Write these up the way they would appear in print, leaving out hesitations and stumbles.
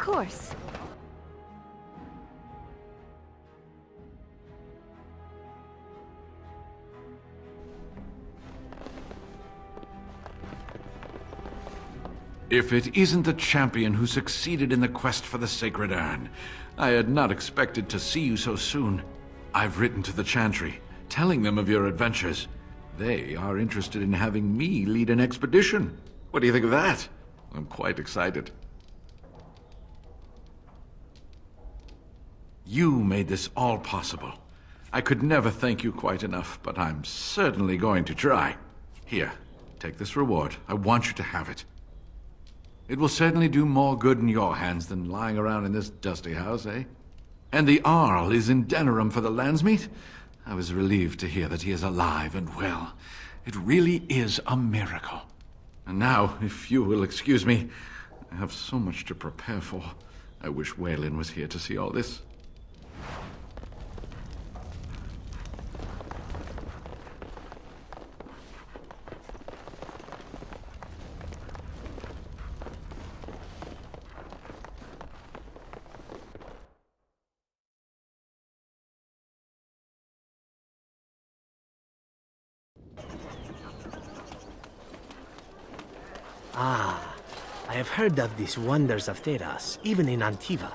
course. If it isn't the champion who succeeded in the quest for the Sacred Urn, I had not expected to see you so soon. I've written to the Chantry, telling them of your adventures. They are interested in having me lead an expedition. What do you think of that? I'm quite excited. You made this all possible. I could never thank you quite enough, but I'm certainly going to try. Here, take this reward. I want you to have it. It will certainly do more good in your hands than lying around in this dusty house, eh? And the Arl is in Denerim for the Landsmeet? I was relieved to hear that he is alive and well. It really is a miracle. And now, if you will excuse me, I have so much to prepare for. I wish Waylon was here to see all this. Ah, I have heard of these wonders of Thedas, even in Antiva.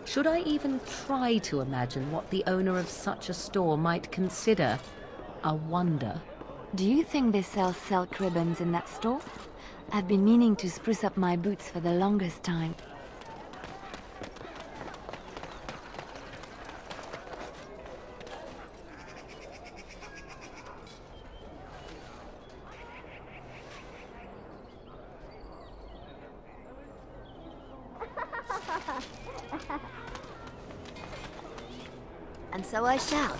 Should I even try to imagine what the owner of such a store might consider a wonder? Do you think they sell silk ribbons in that store? I've been meaning to spruce up my boots for the longest time. And so I shall.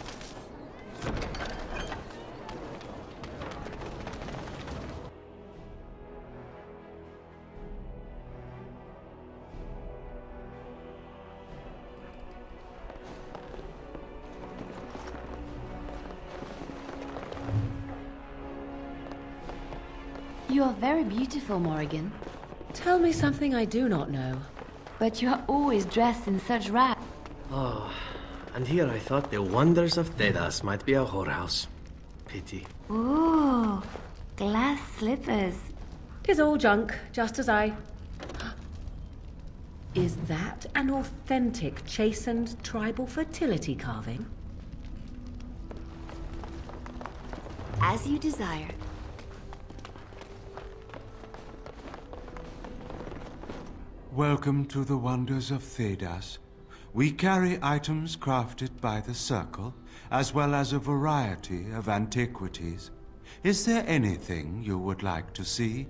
You are very beautiful, Morrigan. Tell me something I do not know. But you are always dressed in such rags. Oh, and here I thought the wonders of Thedas might be a whorehouse. Pity. Ooh, glass slippers. 'Tis all junk, just as I... Is that an authentic chastened tribal fertility carving? As you desire. Welcome to the wonders of Thedas. We carry items crafted by the Circle, as well as a variety of antiquities. Is there anything you would like to see?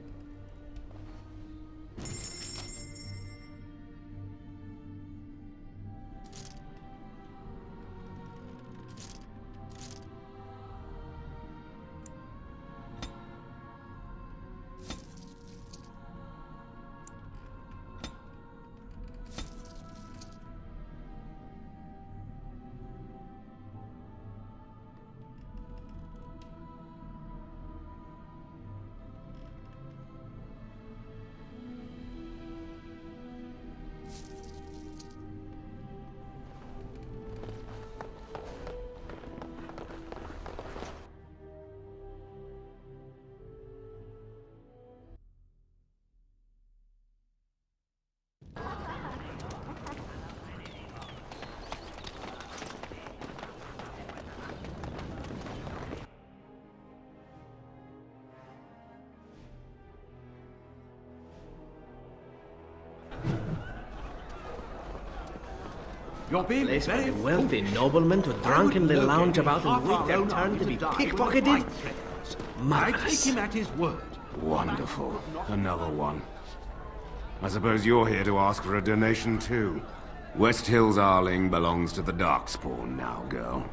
You're being Place for very the wealthy foolish. noblemen to drunkenly I would lounge locate about and half wait our their own turn army to be die with pickpocketed? my threats. I Marvelous. take him at his word. Wonderful. Another one. I suppose you're here to ask for a donation too. West Hill's Arling belongs to the Darkspawn now, girl.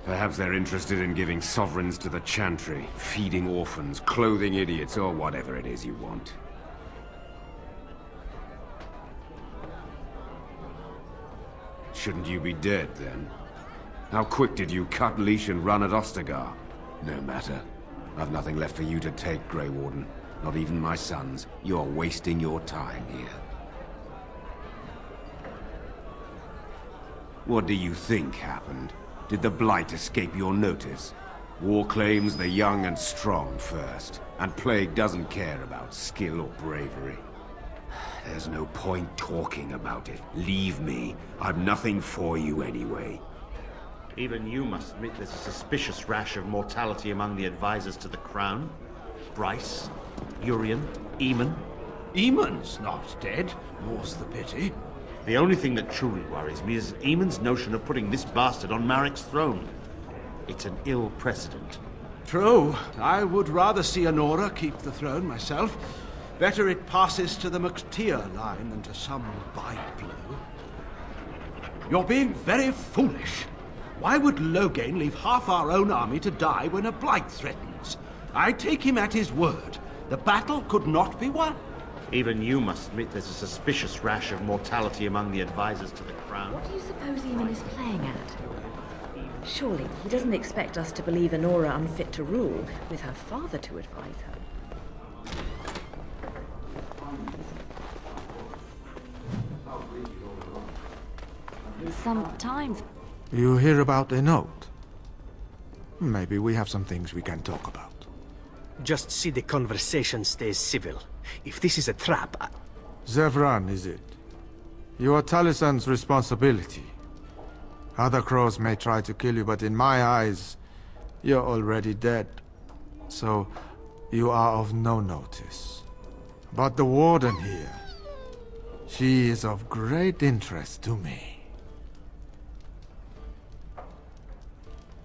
Perhaps they're interested in giving sovereigns to the Chantry, feeding orphans, clothing idiots, or whatever it is you want. Shouldn't you be dead, then? How quick did you cut leash and run at Ostagar? No matter. I've nothing left for you to take, Grey Warden. Not even my sons. You're wasting your time here. What do you think happened? Did the Blight escape your notice? War claims the young and strong first, and Plague doesn't care about skill or bravery. There's no point talking about it. Leave me. I've nothing for you anyway. Even you must admit there's a suspicious rash of mortality among the advisors to the Crown. Bryce, Urian, Eamon. Eamon's not dead, more's the pity. The only thing that truly worries me is Eamon's notion of putting this bastard on Marek's throne. It's an ill precedent. True. I would rather see Honora keep the throne myself. Better it passes to the McTeer line than to some byblow. You're being very foolish. Why would Loghain leave half our own army to die when a blight threatens? I take him at his word. The battle could not be won. Even you must admit there's a suspicious rash of mortality among the advisors to the Crown. What do you suppose Eamon is playing at? Surely he doesn't expect us to believe Honora unfit to rule, with her father to advise her. Sometimes. You hear about a note? Maybe we have some things we can talk about. Just see the conversation stays civil. If this is a trap, Zevran, is it? You are Talisan's responsibility. Other crows may try to kill you, but in my eyes, you're already dead. So, you are of no notice. But the Warden here, she is of great interest to me.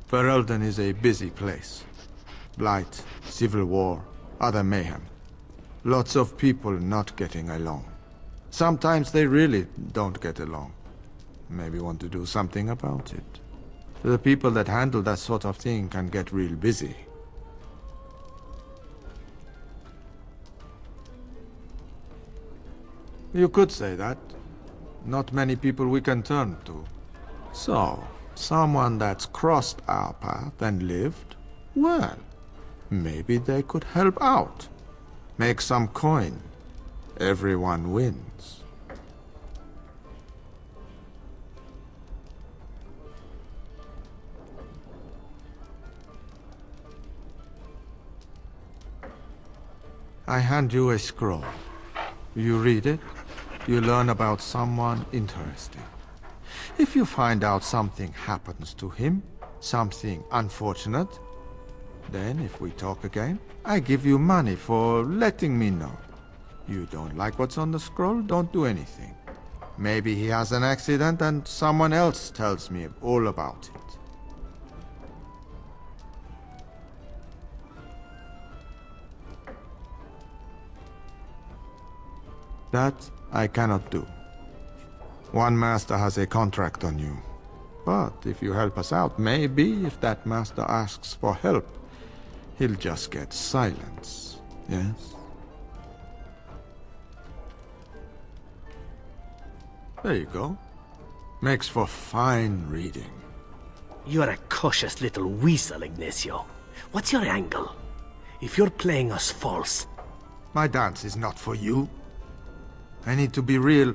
Ferelden is a busy place. Blight, civil war, other mayhem. Lots of people not getting along. Sometimes they really don't get along. Maybe want to do something about it. The people that handle that sort of thing can get real busy. You could say that. Not many people we can turn to. So, someone that's crossed our path and lived, well, maybe they could help out. Make some coin. Everyone wins. I hand you a scroll. You read it, you learn about someone interesting. If you find out something happens to him, something unfortunate, then if we talk again, I give you money for letting me know. You don't like what's on the scroll, don't do anything. Maybe he has an accident and someone else tells me all about it. That I cannot do. One master has a contract on you. But if you help us out, maybe if that master asks for help, he'll just get silence, yes? There you go. Makes for fine reading. you're a cautious little weasel, Ignacio. What's your angle? If you're playing us false... My dance is not for you. I need to be real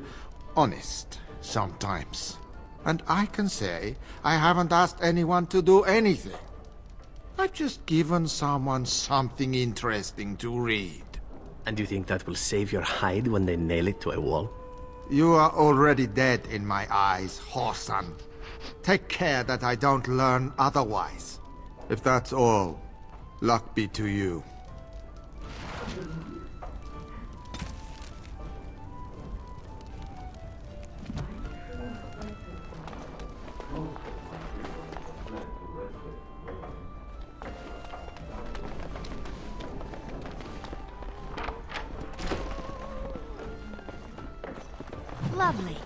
honest sometimes. And I can say I haven't asked anyone to do anything. I've just given someone something interesting to read. And you think that will save your hide when they nail it to a wall? You are already dead in my eyes, whoreson. Take care that I don't learn otherwise. If that's all, luck be to you. Lovely.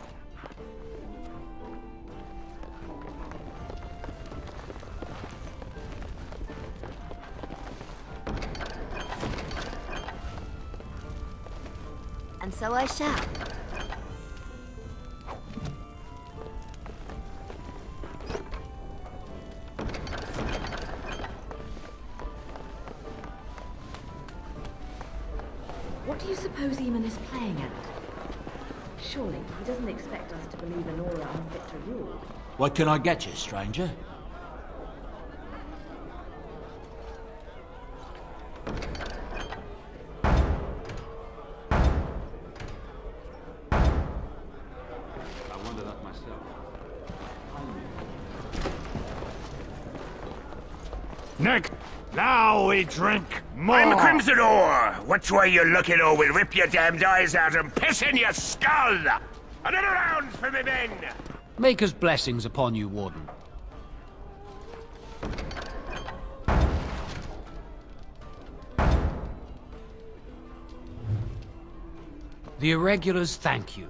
And so I shall. What do you suppose Eamon is playing at? Surely he doesn't expect us to believe Honora unfit to rule, What can I get you, stranger? I wonder that myself. Nick, now we drink more. I'm Crimson Ore. Which way you looking, or we'll rip your damned eyes out and piss in your skull? Another round for me men. Maker's blessings upon you, Warden. The Irregulars thank you.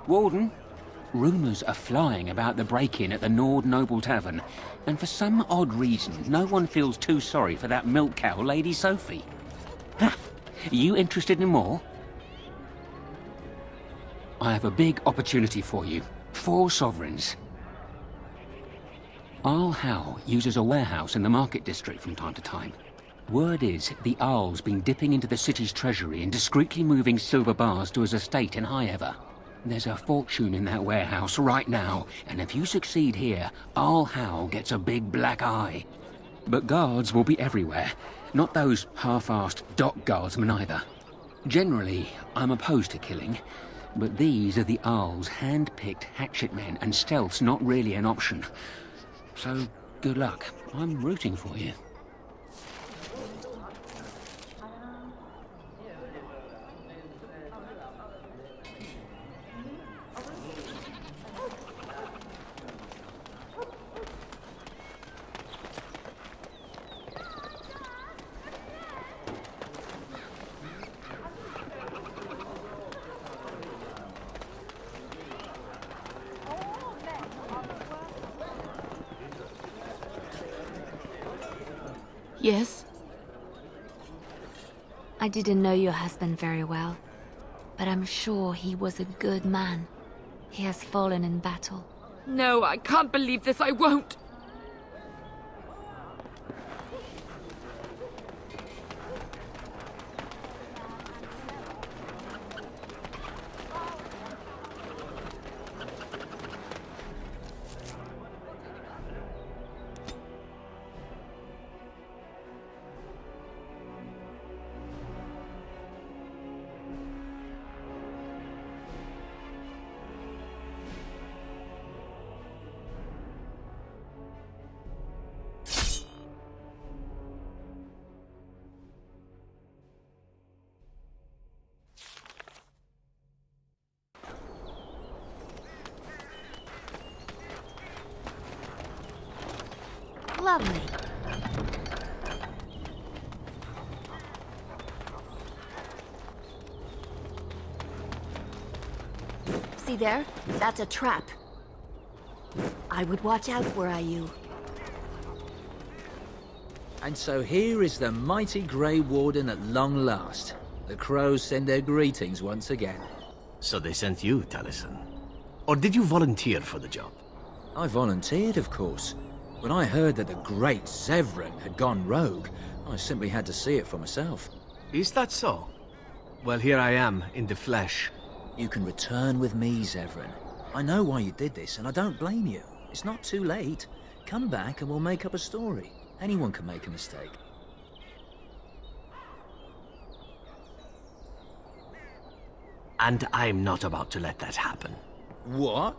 Warden, rumours are flying about the break-in at the Nord Noble Tavern, and for some odd reason, no one feels too sorry for that milk cow, Lady Sophie. Ha! You interested in more? I have a big opportunity for you. 4 sovereigns. Arl Howe uses a warehouse in the market district from time to time. Word is the Arl's been dipping into the city's treasury and discreetly moving silver bars to his estate in Highever. There's a fortune in that warehouse right now, and if you succeed here, Arl Howe gets a big black eye. But guards will be everywhere, not those half-assed dock guardsmen either. Generally, I'm opposed to killing, but these are the Arl's hand-picked hatchet men, and stealth's not really an option. So, good luck. I'm rooting for you. Yes? I didn't know your husband very well, but I'm sure he was a good man. He has fallen in battle. No, I can't believe this. I won't. Lovely. See there? That's a trap. I would watch out were I you. And so here is the mighty Grey Warden at long last. The crows send their greetings once again. So they sent you, Taliesin? Or did you volunteer for the job? I volunteered, of course. When I heard that the great Zevran had gone rogue, I simply had to see it for myself. Is that so? Well, here I am, in the flesh. You can return with me, Zevran. I know why you did this, and I don't blame you. It's not too late. Come back and we'll make up a story. Anyone can make a mistake. And I'm not about to let that happen. What?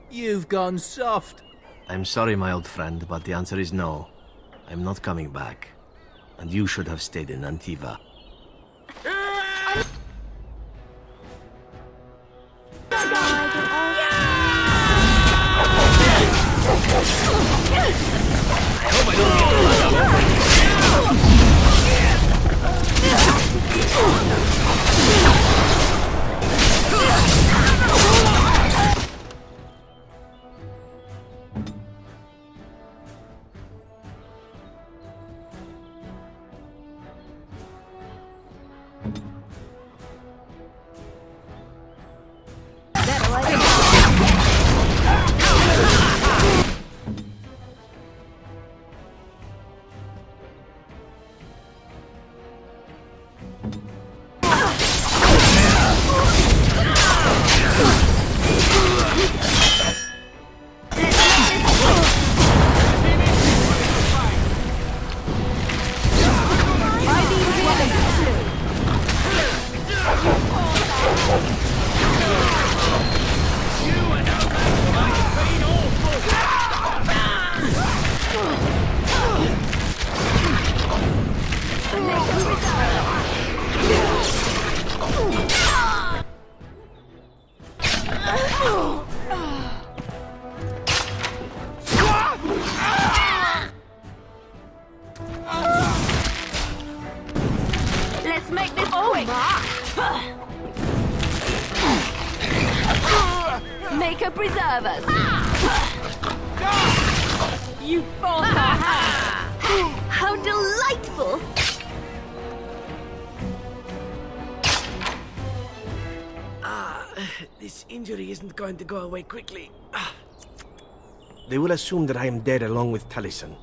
You've gone soft. I'm sorry, my old friend, but the answer is no. I'm not coming back. And you should have stayed in Antiva. I hope I don't get Let's make this quick! Make her preserve us! You forced her hand! How delightful! This injury isn't going to go away quickly. They will assume that I am dead along with Taliesin.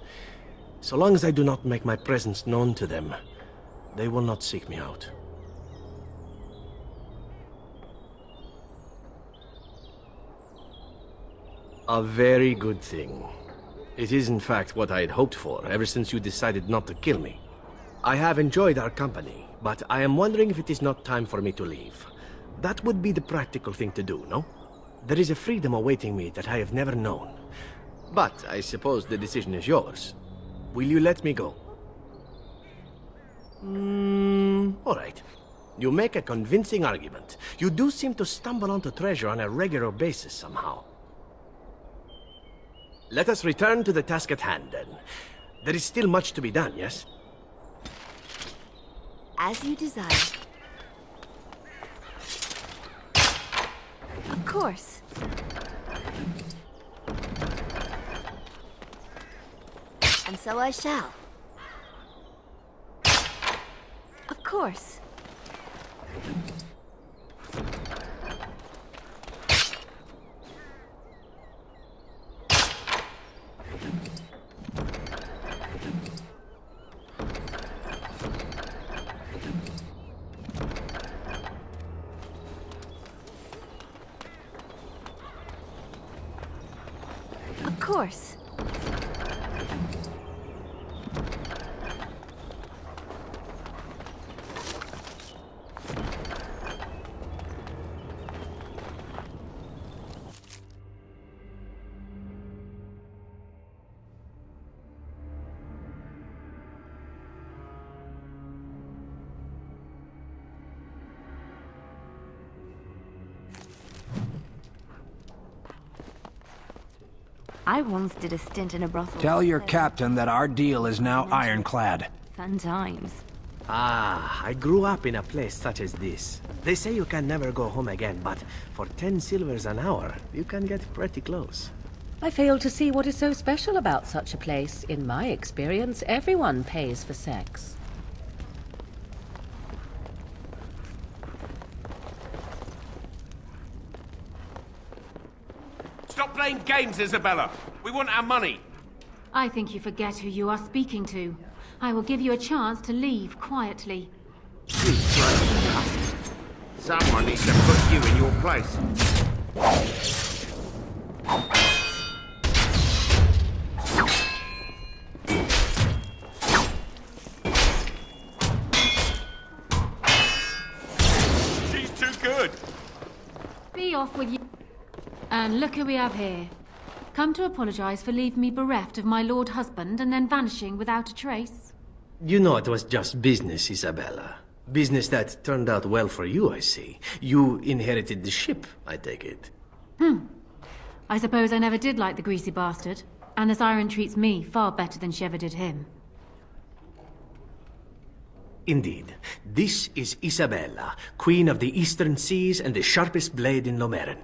So long as I do not make my presence known to them, they will not seek me out. A very good thing. It is in fact what I had hoped for ever since you decided not to kill me. I have enjoyed our company, but I am wondering if it is not time for me to leave. That would be the practical thing to do, no? There is a freedom awaiting me that I have never known. But I suppose the decision is yours. Will you let me go? All right. You make a convincing argument. You do seem to stumble onto treasure on a regular basis somehow. Let us return to the task at hand, then. There is still much to be done, yes? As you desire. Of course. And so I shall. Of course. Of course. I once did a stint in a brothel. Tell your captain that our deal is now ironclad. Fun times. Ah, I grew up in a place such as this. They say you can never go home again, but for 10 silvers an hour, you can get pretty close. I fail to see what is so special about such a place. In my experience, everyone pays for sex. Stop playing games, Isabella! We want our money! I think you forget who you are speaking to. I will give you a chance to leave quietly. You bloody bastard. Someone needs to put you in your place. She's too good! Be off with you. And look who we have here. Come to apologize for leaving me bereft of my lord husband and then vanishing without a trace. You know it was just business, Isabella. Business that turned out well for you, I see. You inherited the ship, I take it. I suppose I never did like the greasy bastard. And the siren treats me far better than she ever did him. Indeed. This is Isabella, Queen of the Eastern Seas and the sharpest blade in Lomerin.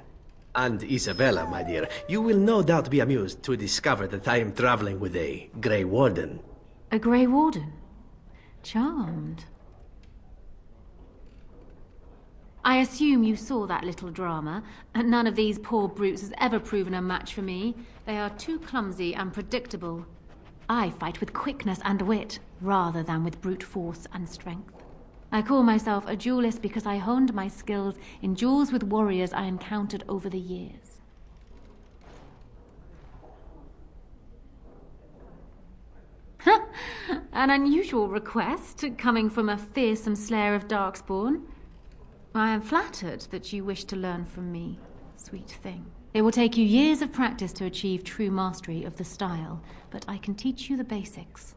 And Isabella, my dear, you will no doubt be amused to discover that I am traveling with a Grey Warden. A Grey Warden? Charmed. I assume you saw that little drama, and none of these poor brutes has ever proven a match for me. They are too clumsy and predictable. I fight with quickness and wit, rather than with brute force and strength. I call myself a duelist because I honed my skills in duels with warriors I encountered over the years. An unusual request, coming from a fearsome slayer of Darkspawn. I am flattered that you wish to learn from me, sweet thing. It will take you years of practice to achieve true mastery of the style, but I can teach you the basics.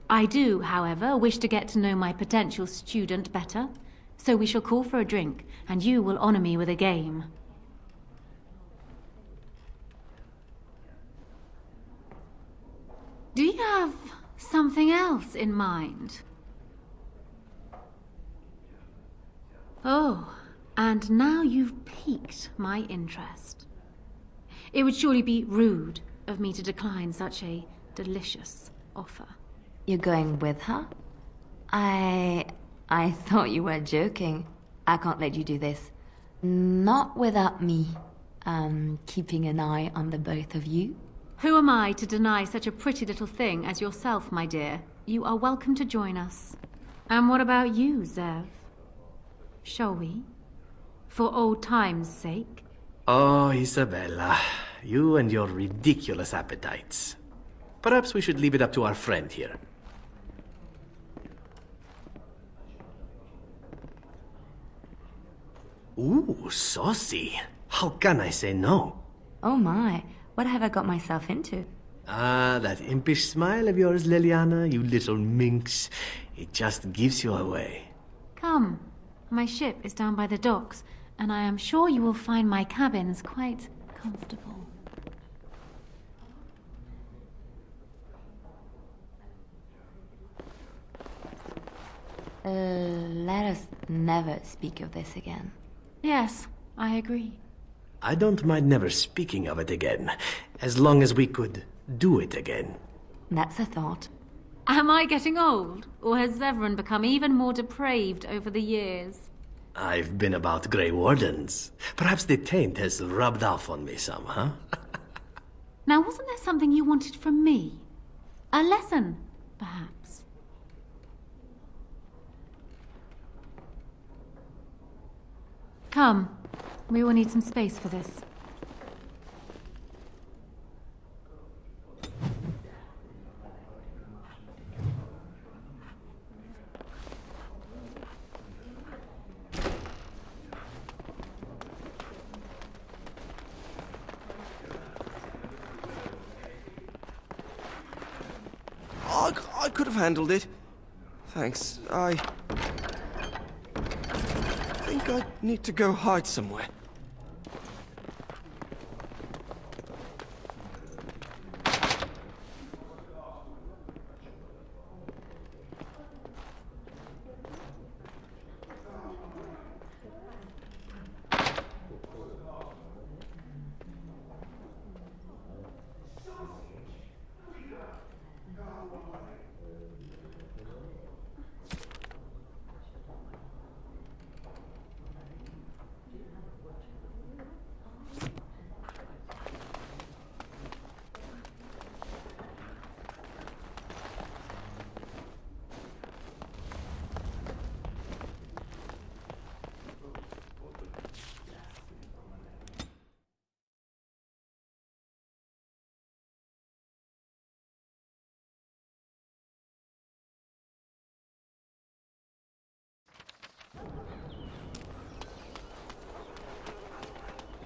I do, however, wish to get to know my potential student better, so we shall call for a drink, and you will honor me with a game. Do you have something else in mind? Oh, and now you've piqued my interest. It would surely be rude of me to decline such a delicious offer. You're going with her? I thought you were joking. I can't let you do this. Not without me. Keeping an eye on the both of you. Who am I to deny such a pretty little thing as yourself, my dear? You are welcome to join us. And what about you, Zev? Shall we? For old time's sake? Oh, Isabella, you and your ridiculous appetites. Perhaps we should leave it up to our friend here. Ooh, saucy. How can I say no? Oh my, what have I got myself into? Ah, that impish smile of yours, Liliana, you little minx. It just gives you away. Come, my ship is down by the docks, and I am sure you will find my cabins quite comfortable. Let us never speak of this again. Yes, I agree. I don't mind never speaking of it again, as long as we could do it again. That's a thought. Am I getting old, or has Zevran become even more depraved over the years? I've been about Grey Wardens. Perhaps the taint has rubbed off on me some, huh? Now, wasn't there something you wanted from me? A lesson, perhaps? Come, we will need some space for this. I could have handled it. Thanks. I think I need to go hide somewhere.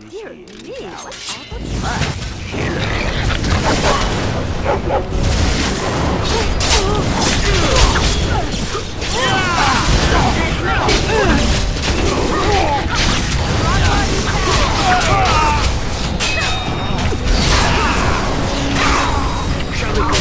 Dear me, what's all the fuss? Shall we go?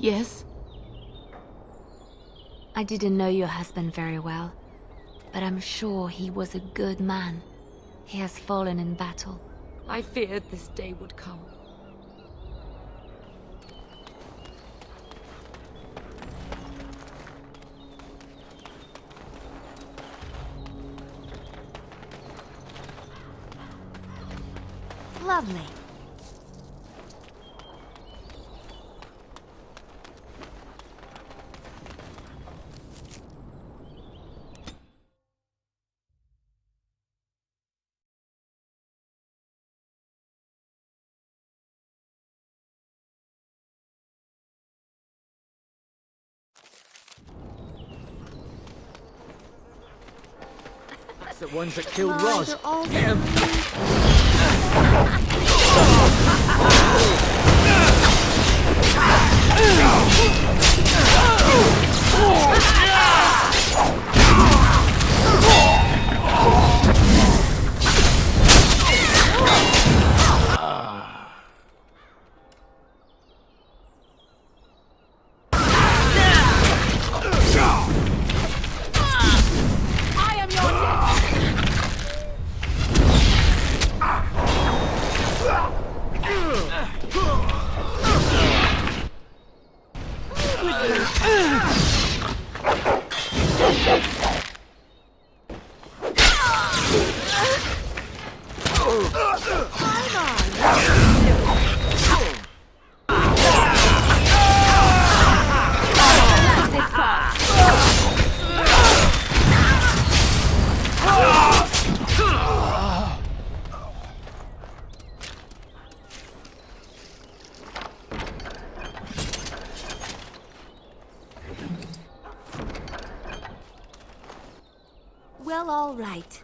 Yes? I didn't know your husband very well, but I'm sure he was a good man. He has fallen in battle. I feared this day would come. Lovely. That's the ones that killed Mine Roz. are all Get 'em. I am your Well, all right.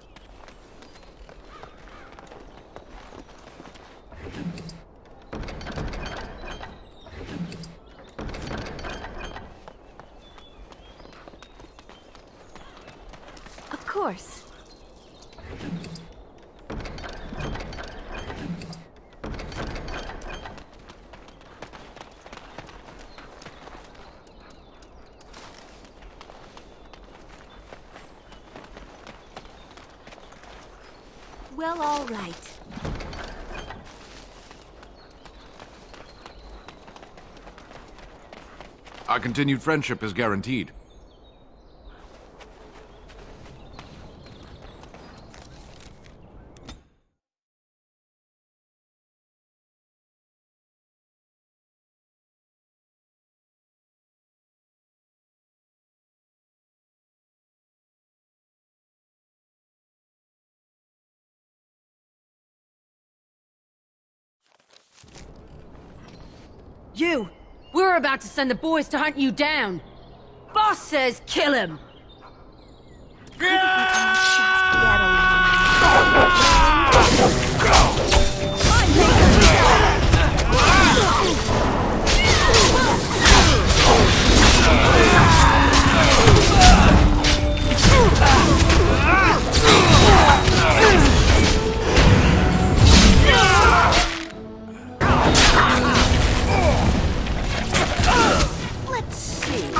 Of course. Well, all right. Our continued friendship is guaranteed. You! We're about to send the boys to hunt you down! Boss says kill him! Let's see.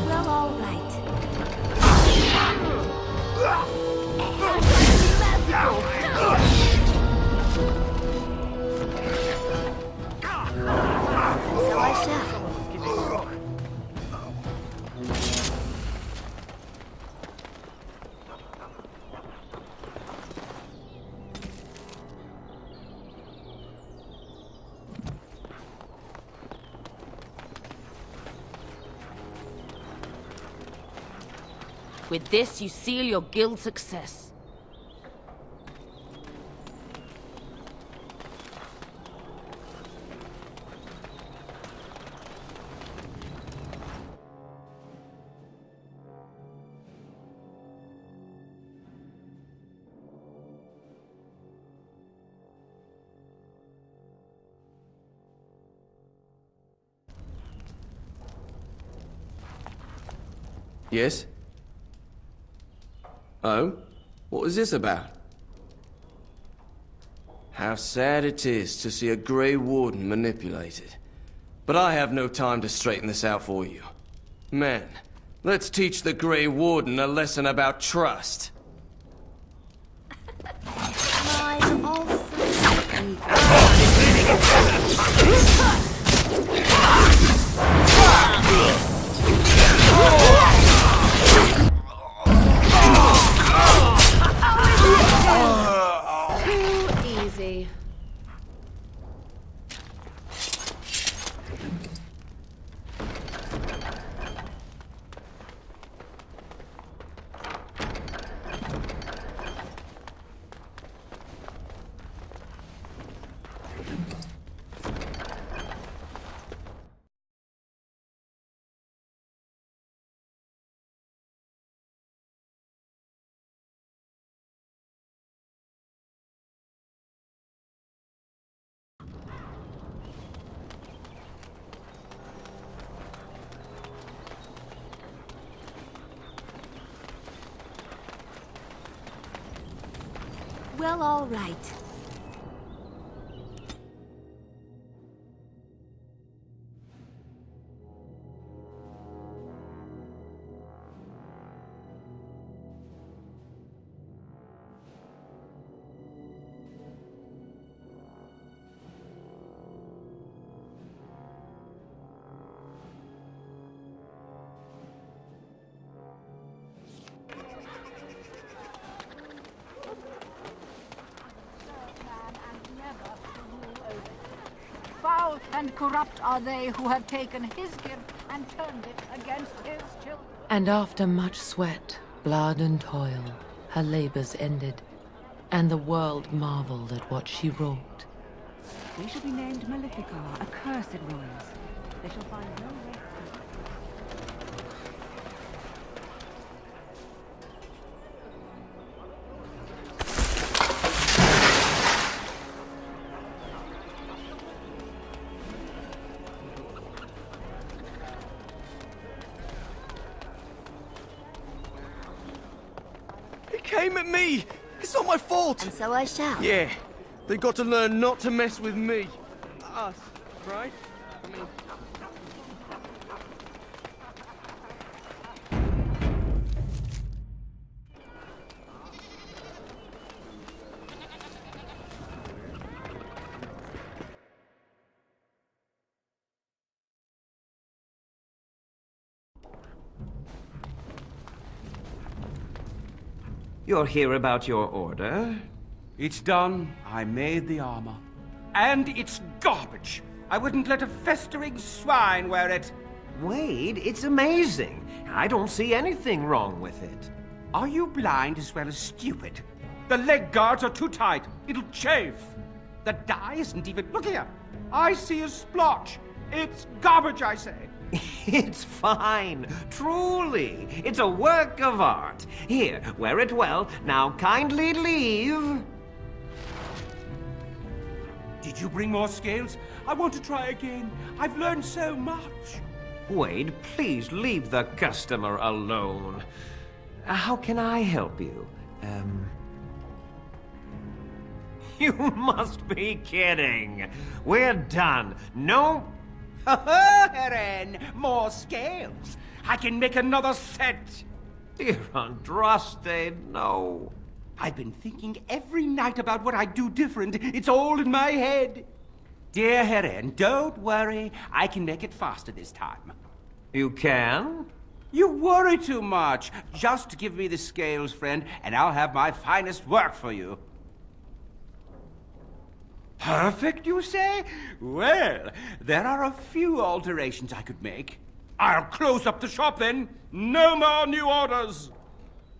Well, all right. So I shall. With this, you seal your guild success. Yes? Oh? What is this about? How sad it is to see a Grey Warden manipulated. But I have no time to straighten this out for you. Men, let's teach the Grey Warden a lesson about trust. Mine also. Too easy. Well, all right. Foul and corrupt are they who have taken his gift and turned it against his children. And after much sweat, blood and toil, her labors ended, and the world marveled at what she wrought. They shall be named Maleficar, accursed ones. They shall find no rest. Came at me! It's not my fault! And so I shall. Yeah, they got to learn not to mess with me. Us, right? I mean... You're here about your order? It's done. I made the armor. And it's garbage. I wouldn't let a festering swine wear it. Wade, it's amazing. I don't see anything wrong with it. Are you blind as well as stupid? The leg guards are too tight. It'll chafe. The dye isn't even... Look here. I see a splotch. It's garbage, I say. It's fine. Truly. It's a work of art. Here, wear it well. Now kindly leave. Did you bring more scales? I want to try again. I've learned so much. Wade, please leave the customer alone. How can I help you? You must be kidding. We're done. No... Heren, more scales. I can make another set. Dear Andraste, no. I've been thinking every night about what I'd do different. It's all in my head. Dear Heren, don't worry. I can make it faster this time. You can? You worry too much. Just give me the scales, friend, and I'll have my finest work for you. Perfect, you say? Well, there are a few alterations I could make. I'll close up the shop then. No more new orders.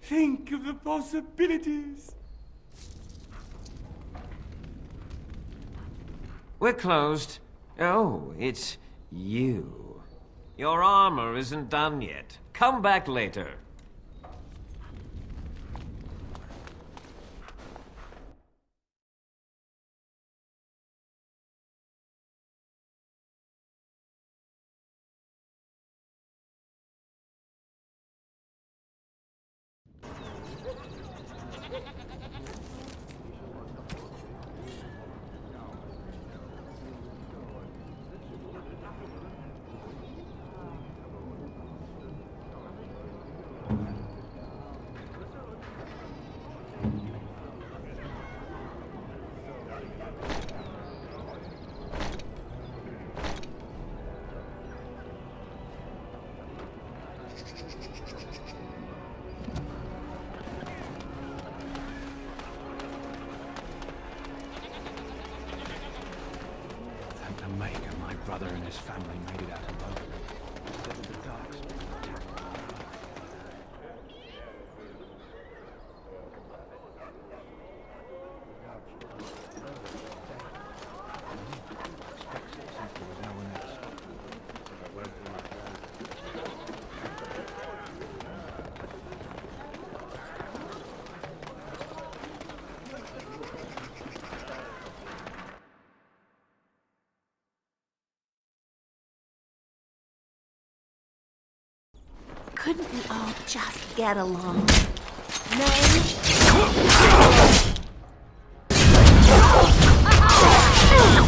Think of the possibilities. We're closed. Oh, it's you. Your armor isn't done yet. Come back later. brother and his family made it out alive. Instead of the Darkspawn. Couldn't we all just get along? No?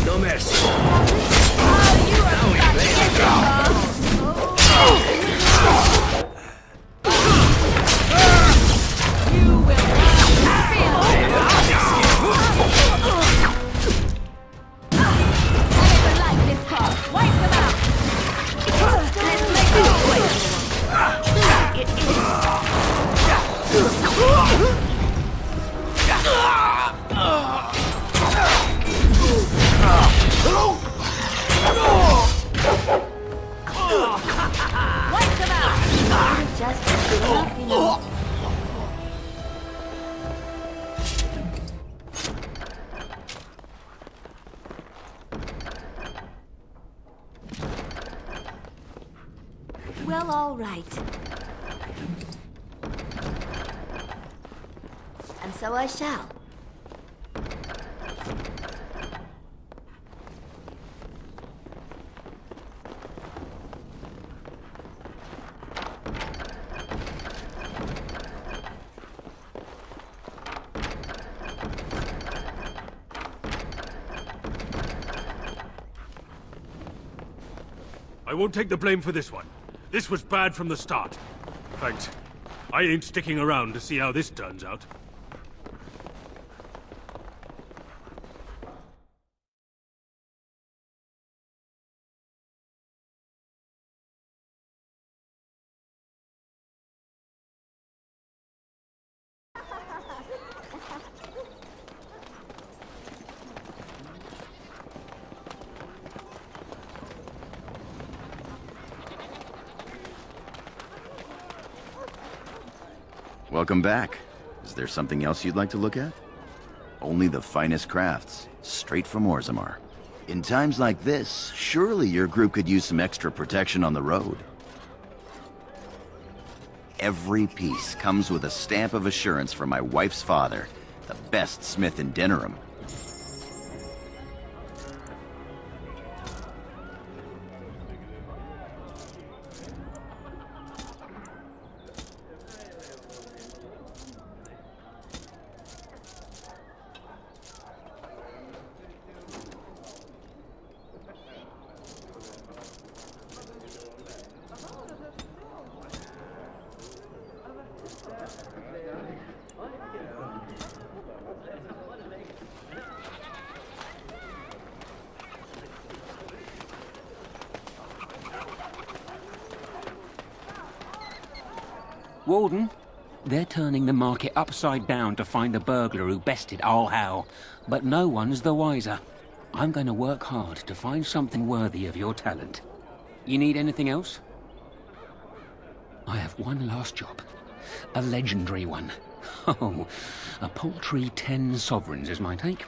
No mercy. Well, all right. And so I shall. I won't take the blame for this one. This was bad from the start. Thanks. I ain't sticking around to see how this turns out. Welcome back. Is there something else you'd like to look at? Only the finest crafts, straight from Orzammar. In times like this, surely your group could use some extra protection on the road. Every piece comes with a stamp of assurance from my wife's father, the best smith in Denerim. Warden, they're turning the market upside down to find the burglar who bested All Hal, but no one's the wiser. I'm going to work hard to find something worthy of your talent. You need anything else? I have one last job. A legendary one. Oh, a paltry 10 sovereigns is my take.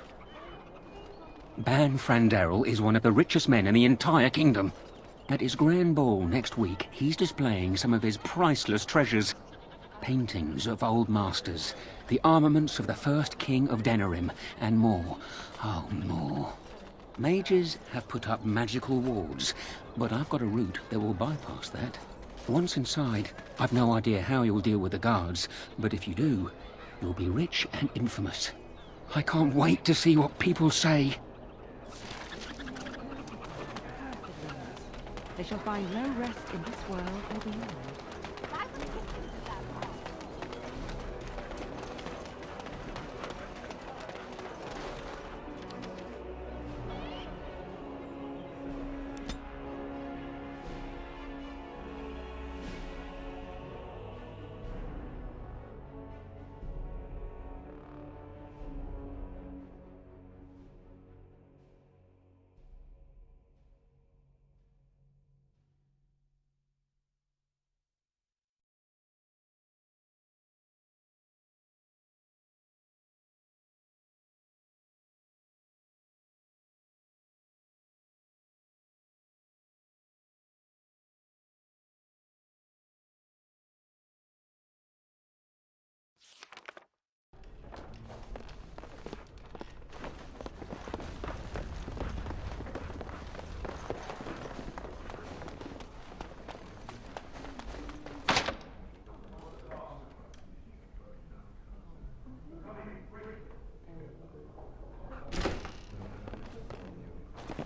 Ban Franderil is one of the richest men in the entire kingdom. At his grand ball next week, he's displaying some of his priceless treasures. Paintings of old masters, the armaments of the first king of Denerim, and more. Oh, more. Mages have put up magical wards, but I've got a route that will bypass that. Once inside, I've no idea how you'll deal with the guards, but if you do, you'll be rich and infamous. I can't wait to see what people say. They shall find no rest in this world or beyond.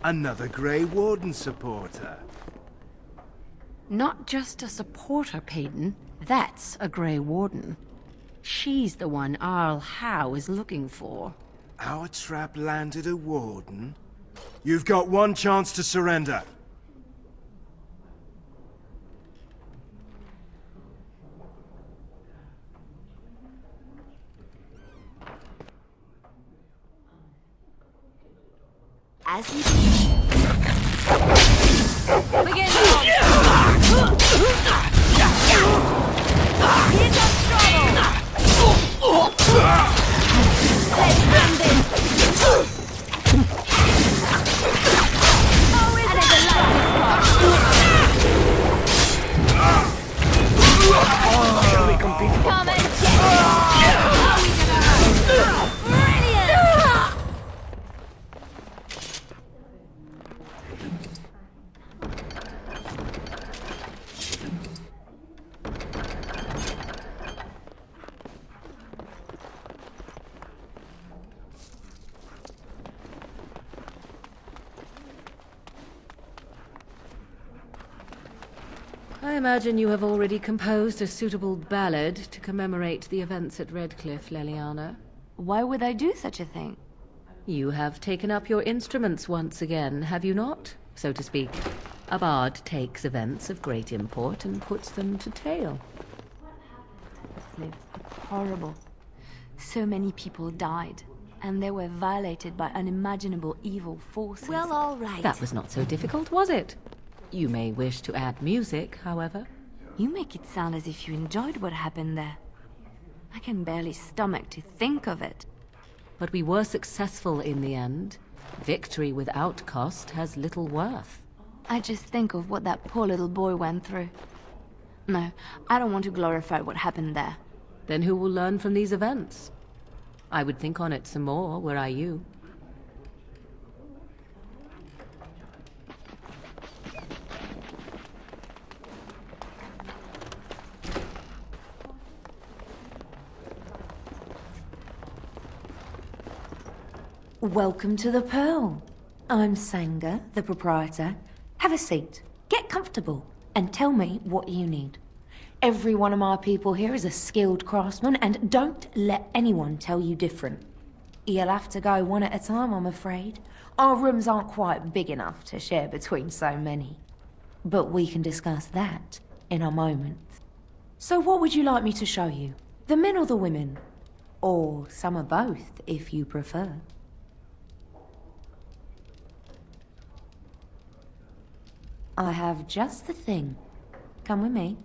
Another Grey Warden supporter. Not just a supporter, Peyton. That's a Grey Warden. She's the one Arl Howe is looking for. Our trap landed a Warden? You've got one chance to surrender. As you Begin! Here comes trouble! Let's hand this! Oh, is it Shall we compete? Come and get it! Are we gonna have brilliant! I imagine you have already composed a suitable ballad to commemorate the events at Redcliffe, Leliana. Why would I do such a thing? You have taken up your instruments once again, have you not? So to speak. A bard takes events of great import and puts them to tale. It's horrible. So many people died, and they were violated by unimaginable evil forces. Well, all right. That was not so difficult, was it? You may wish to add music, however. You make it sound as if you enjoyed what happened there. I can barely stomach to think of it. But we were successful in the end. Victory without cost has little worth. I just think of what that poor little boy went through. No, I don't want to glorify what happened there. Then who will learn from these events? I would think on it some more, were I you. Welcome to the Pearl. I'm Sanga, the proprietor. Have a seat, get comfortable, and tell me what you need. Every one of my people here is a skilled craftsman, and don't let anyone tell you different. You'll have to go one at a time, I'm afraid. Our rooms aren't quite big enough to share between so many. But we can discuss that in a moment. So what would you like me to show you? The men or the women? Or some of both, if you prefer. I have just the thing. Come with me.